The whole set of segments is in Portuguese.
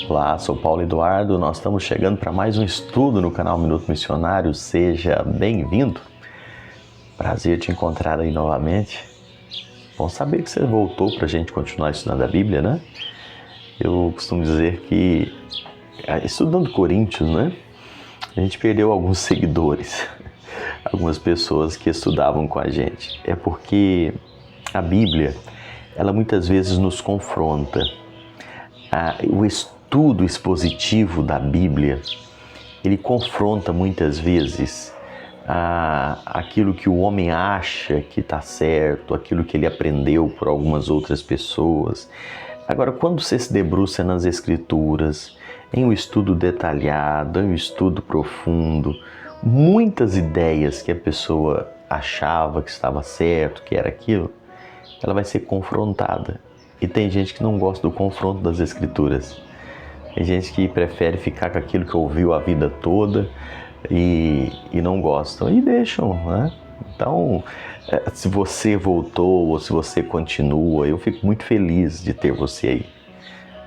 Olá, sou Paulo Eduardo, nós estamos chegando para mais um estudo no canal Minuto Missionário, seja bem-vindo. Prazer te encontrar aí novamente. Bom saber que você voltou para a gente continuar estudando a Bíblia, né? Eu costumo dizer que, estudando Coríntios, né? A gente perdeu alguns seguidores, algumas pessoas que estudavam com a gente. É porque a Bíblia, ela muitas vezes nos confronta. O estudo expositivo da Bíblia, ele confronta muitas vezes aquilo que o homem acha que está certo, aquilo que ele aprendeu por algumas outras pessoas. Agora, quando você se debruça nas Escrituras, em um estudo detalhado, em um estudo profundo, muitas ideias que a pessoa achava que estava certo, que era aquilo, ela vai ser confrontada. E tem gente que não gosta do confronto das Escrituras. Tem gente que prefere ficar com aquilo que ouviu a vida toda e não gostam e deixam, né? Então, se você voltou ou se você continua, eu fico muito feliz de ter você aí.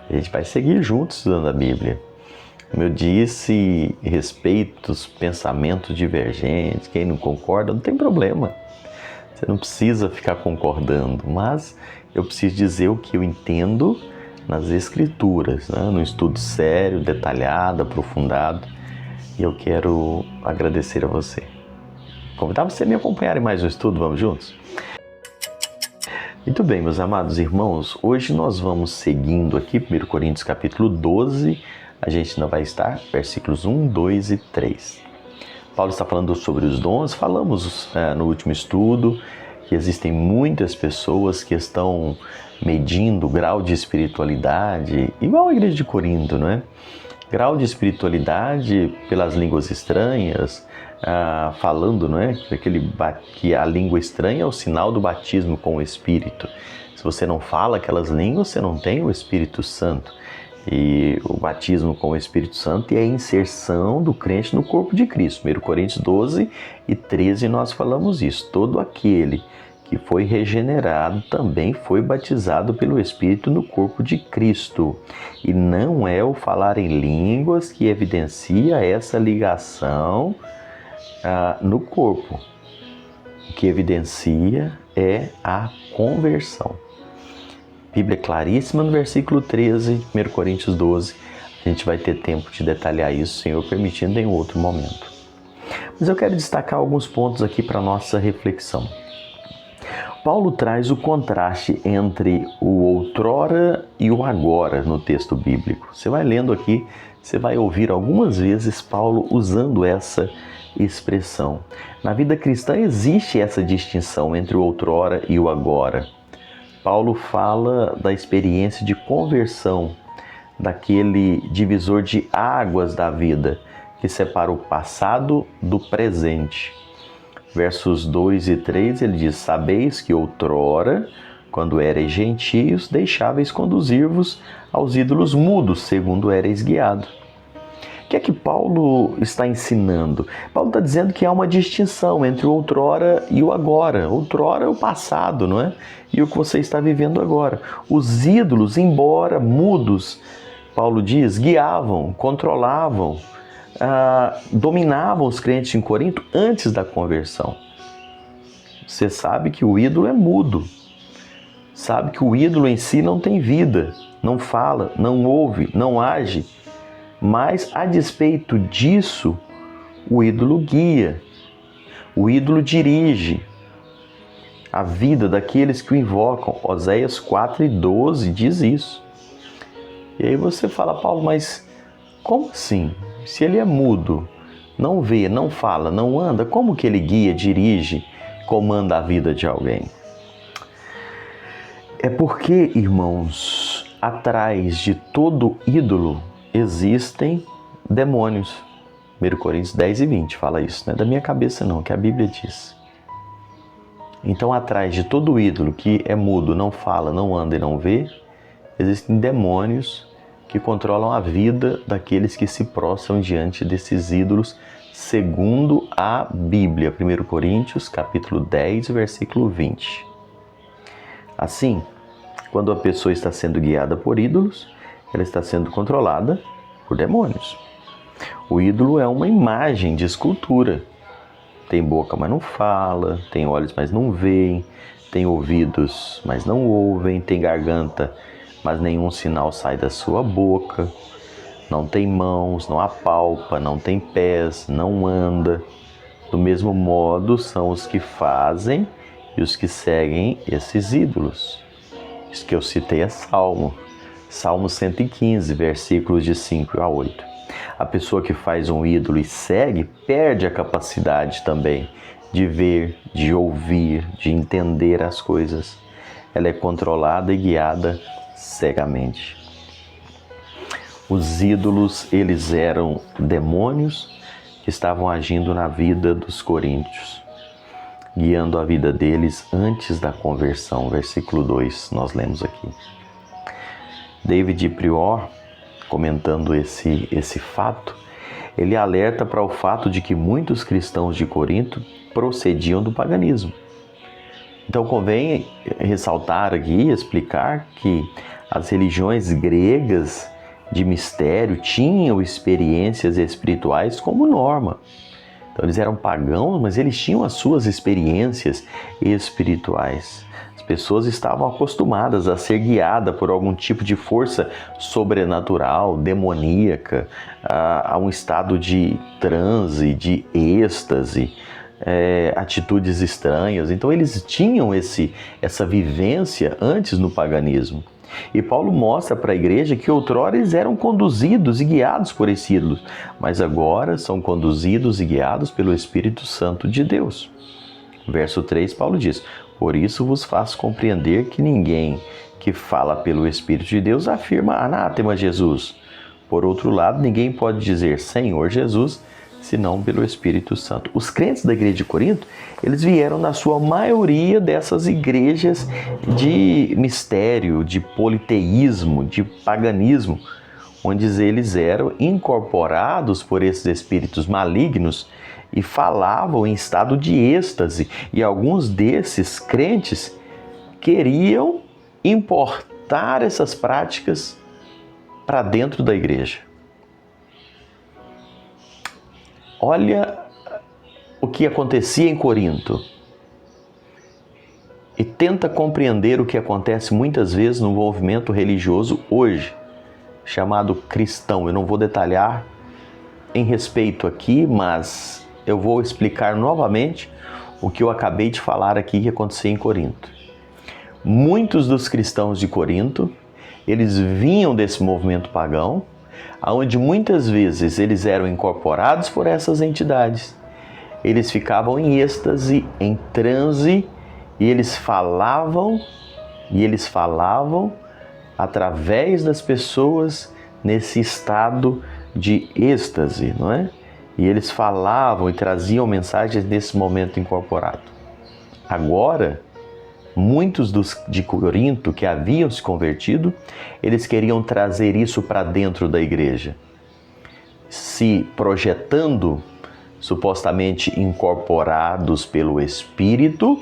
A gente vai seguir juntos estudando a Bíblia. Como eu disse, respeito os pensamentos divergentes, quem não concorda, não tem problema. Você não precisa ficar concordando, mas eu preciso dizer o que eu entendo nas Escrituras, né? Num estudo sério, detalhado, aprofundado. E eu quero agradecer a você. Convidar você a me acompanhar em mais um estudo, vamos juntos? Muito bem, meus amados irmãos, hoje nós vamos seguindo aqui, 1 Coríntios capítulo 12, a gente ainda vai estar, versículos 1, 2 e 3. Paulo está falando sobre os dons, falamos no último estudo que existem muitas pessoas que estão medindo o grau de espiritualidade, igual a igreja de Corinto, não é? Grau de espiritualidade pelas línguas estranhas, falando, não é? Que a língua estranha é o sinal do batismo com o Espírito. Se você não fala aquelas línguas, você não tem o Espírito Santo. E o batismo com o Espírito Santo é a inserção do crente no corpo de Cristo. 1 Coríntios 12 e 13 nós falamos isso. Todo aquele que foi regenerado também foi batizado pelo Espírito no corpo de Cristo. E não é o falar em línguas que evidencia essa ligação no corpo. O que evidencia é a conversão. Bíblia claríssima no versículo 13, 1 Coríntios 12. A gente vai ter tempo de detalhar isso, Senhor permitindo, em outro momento. Mas eu quero destacar alguns pontos aqui para a nossa reflexão. Paulo traz o contraste entre o outrora e o agora no texto bíblico. Você vai lendo aqui, você vai ouvir algumas vezes Paulo usando essa expressão. Na vida cristã existe essa distinção entre o outrora e o agora. Paulo fala da experiência de conversão, daquele divisor de águas da vida que separa o passado do presente. Versos 2 e 3 ele diz: sabeis que outrora, quando erais gentios, deixáveis conduzir-vos aos ídolos mudos, segundo erais guiado. O que é que Paulo está ensinando? Paulo está dizendo que há uma distinção entre o outrora e o agora. Outrora é o passado, não é? E o que você está vivendo agora. Os ídolos, embora mudos, Paulo diz, guiavam, controlavam, dominavam os crentes em Corinto antes da conversão. Você sabe que o ídolo é mudo. Sabe que o ídolo em si não tem vida, não fala, não ouve, não age. Mas, a despeito disso, o ídolo guia, o ídolo dirige a vida daqueles que o invocam. Oséias 4 e 12 diz isso. E aí você fala, Paulo, mas como assim? Se ele é mudo, não vê, não fala, não anda, como que ele guia, dirige, comanda a vida de alguém? É porque, irmãos, atrás de todo ídolo existem demônios. 1 Coríntios 10 e 20 fala isso, não é da minha cabeça não, que a Bíblia diz. Então, atrás de todo ídolo que é mudo, não fala, não anda e não vê, existem demônios que controlam a vida daqueles que se prostram diante desses ídolos, segundo a Bíblia. 1 Coríntios, capítulo 10, versículo 20. Assim, quando a pessoa está sendo guiada por ídolos, ela está sendo controlada por demônios. O ídolo é uma imagem de escultura. Tem boca, mas não fala, tem olhos, mas não veem, tem ouvidos, mas não ouvem, tem garganta, mas nenhum sinal sai da sua boca, não tem mãos, não apalpa, não tem pés, não anda. Do mesmo modo são os que fazem e os que seguem esses ídolos. Isso que eu citei é Salmo 115, versículos de 5 a 8. A pessoa que faz um ídolo e segue perde a capacidade também de ver, de ouvir, de entender as coisas. Ela é controlada e guiada cegamente. Os ídolos, eles eram demônios que estavam agindo na vida dos coríntios, guiando a vida deles antes da conversão. Versículo 2, nós lemos aqui. David Prior, comentando esse fato, ele alerta para o fato de que muitos cristãos de Corinto procediam do paganismo. Então convém ressaltar aqui, explicar que as religiões gregas de mistério tinham experiências espirituais como norma. Então eles eram pagãos, mas eles tinham as suas experiências espirituais. As pessoas estavam acostumadas a ser guiadas por algum tipo de força sobrenatural, demoníaca, a um estado de transe, de êxtase, atitudes estranhas. Então eles tinham essa vivência antes no paganismo. E Paulo mostra para a igreja que outrora eles eram conduzidos e guiados por esse ídolo, mas agora são conduzidos e guiados pelo Espírito Santo de Deus. Verso 3, Paulo diz: por isso vos faço compreender que ninguém que fala pelo Espírito de Deus afirma anátema Jesus. Por outro lado, ninguém pode dizer Senhor Jesus, senão pelo Espírito Santo. Os crentes da igreja de Corinto, eles vieram na sua maioria dessas igrejas de mistério, de politeísmo, de paganismo, onde eles eram incorporados por esses espíritos malignos e falavam em estado de êxtase. E alguns desses crentes queriam importar essas práticas para dentro da igreja. Olha o que acontecia em Corinto e tenta compreender o que acontece muitas vezes no movimento religioso hoje, chamado cristão. Eu não vou detalhar em respeito aqui, mas eu vou explicar novamente o que eu acabei de falar aqui que acontecia em Corinto. Muitos dos cristãos de Corinto, eles vinham desse movimento pagão, onde muitas vezes eles eram incorporados por essas entidades. Eles ficavam em êxtase, em transe, e eles falavam através das pessoas nesse estado de êxtase, não é? E eles falavam e traziam mensagens nesse momento incorporado. Agora, muitos de Corinto que haviam se convertido, eles queriam trazer isso para dentro da igreja, se projetando, supostamente incorporados pelo Espírito,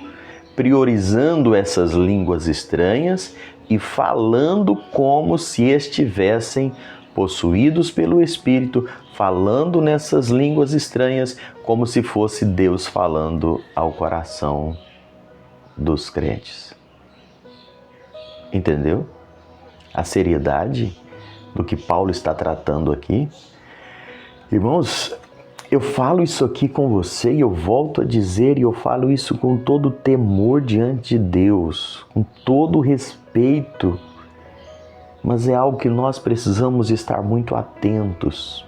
priorizando essas línguas estranhas e falando como se estivessem possuídos pelo Espírito, falando nessas línguas estranhas como se fosse Deus falando ao coração dos crentes. Entendeu? A seriedade do que Paulo está tratando aqui. Irmãos, eu falo isso aqui com você e eu volto a dizer, e eu falo isso com todo temor diante de Deus, com todo respeito, mas é algo que nós precisamos estar muito atentos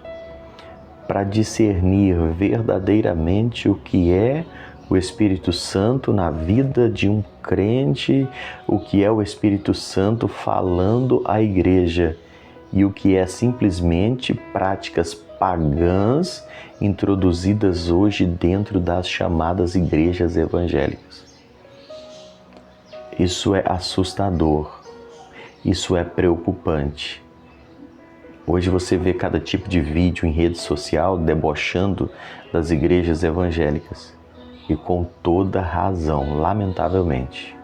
para discernir verdadeiramente o que é o Espírito Santo na vida de um crente, o que é o Espírito Santo falando à igreja e o que é simplesmente práticas pagãs introduzidas hoje dentro das chamadas igrejas evangélicas. Isso é assustador, isso é preocupante. Hoje você vê cada tipo de vídeo em rede social debochando das igrejas evangélicas. E com toda razão, lamentavelmente.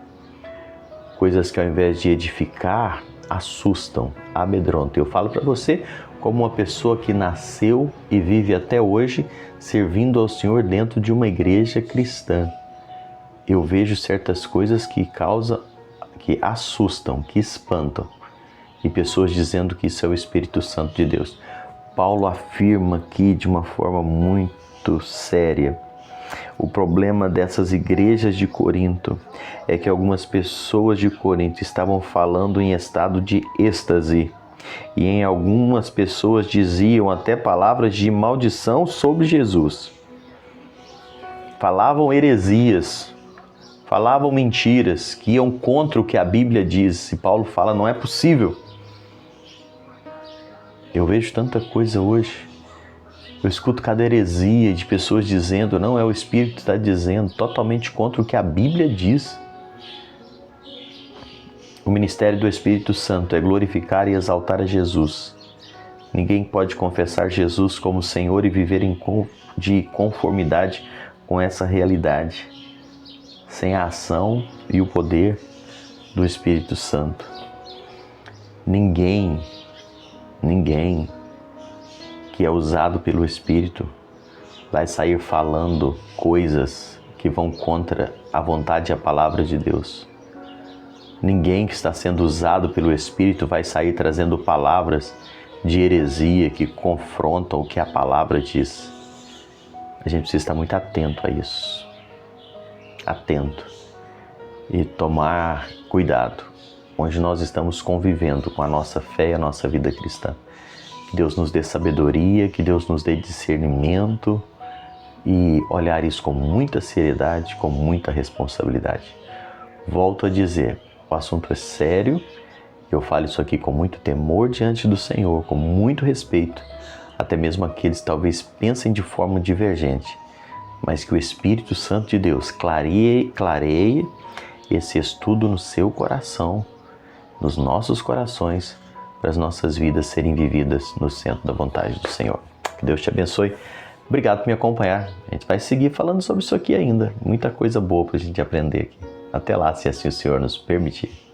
Coisas que ao invés de edificar, assustam, amedrontam. Eu falo para você como uma pessoa que nasceu e vive até hoje servindo ao Senhor dentro de uma igreja cristã. Eu vejo certas coisas que assustam, que espantam. E pessoas dizendo que isso é o Espírito Santo de Deus. Paulo afirma aqui de uma forma muito séria. O problema dessas igrejas de Corinto é que algumas pessoas de Corinto estavam falando em estado de êxtase. E em algumas pessoas diziam até palavras de maldição sobre Jesus. Falavam heresias, falavam mentiras que iam contra o que a Bíblia diz. E Paulo fala, não é possível. Eu vejo tanta coisa hoje. Eu escuto cada heresia de pessoas dizendo, não, é o Espírito que está dizendo, totalmente contra o que a Bíblia diz. O ministério do Espírito Santo é glorificar e exaltar a Jesus. Ninguém pode confessar Jesus como Senhor e viver de conformidade com essa realidade, sem a ação e o poder do Espírito Santo. Ninguém que é usado pelo Espírito vai sair falando coisas que vão contra a vontade e a palavra de Deus. Ninguém que está sendo usado pelo Espírito vai sair trazendo palavras de heresia que confrontam o que a palavra diz. A gente precisa estar muito atento a isso. Atento. E tomar cuidado onde nós estamos convivendo com a nossa fé e a nossa vida cristã. Que Deus nos dê sabedoria, que Deus nos dê discernimento e olhar isso com muita seriedade, com muita responsabilidade. Volto a dizer, o assunto é sério, eu falo isso aqui com muito temor diante do Senhor, com muito respeito, até mesmo aqueles que talvez pensem de forma divergente, mas que o Espírito Santo de Deus clareie esse estudo no seu coração, nos nossos corações, para as nossas vidas serem vividas no centro da vontade do Senhor. Que Deus te abençoe. Obrigado por me acompanhar. A gente vai seguir falando sobre isso aqui ainda. Muita coisa boa para a gente aprender aqui. Até lá, se assim o Senhor nos permitir.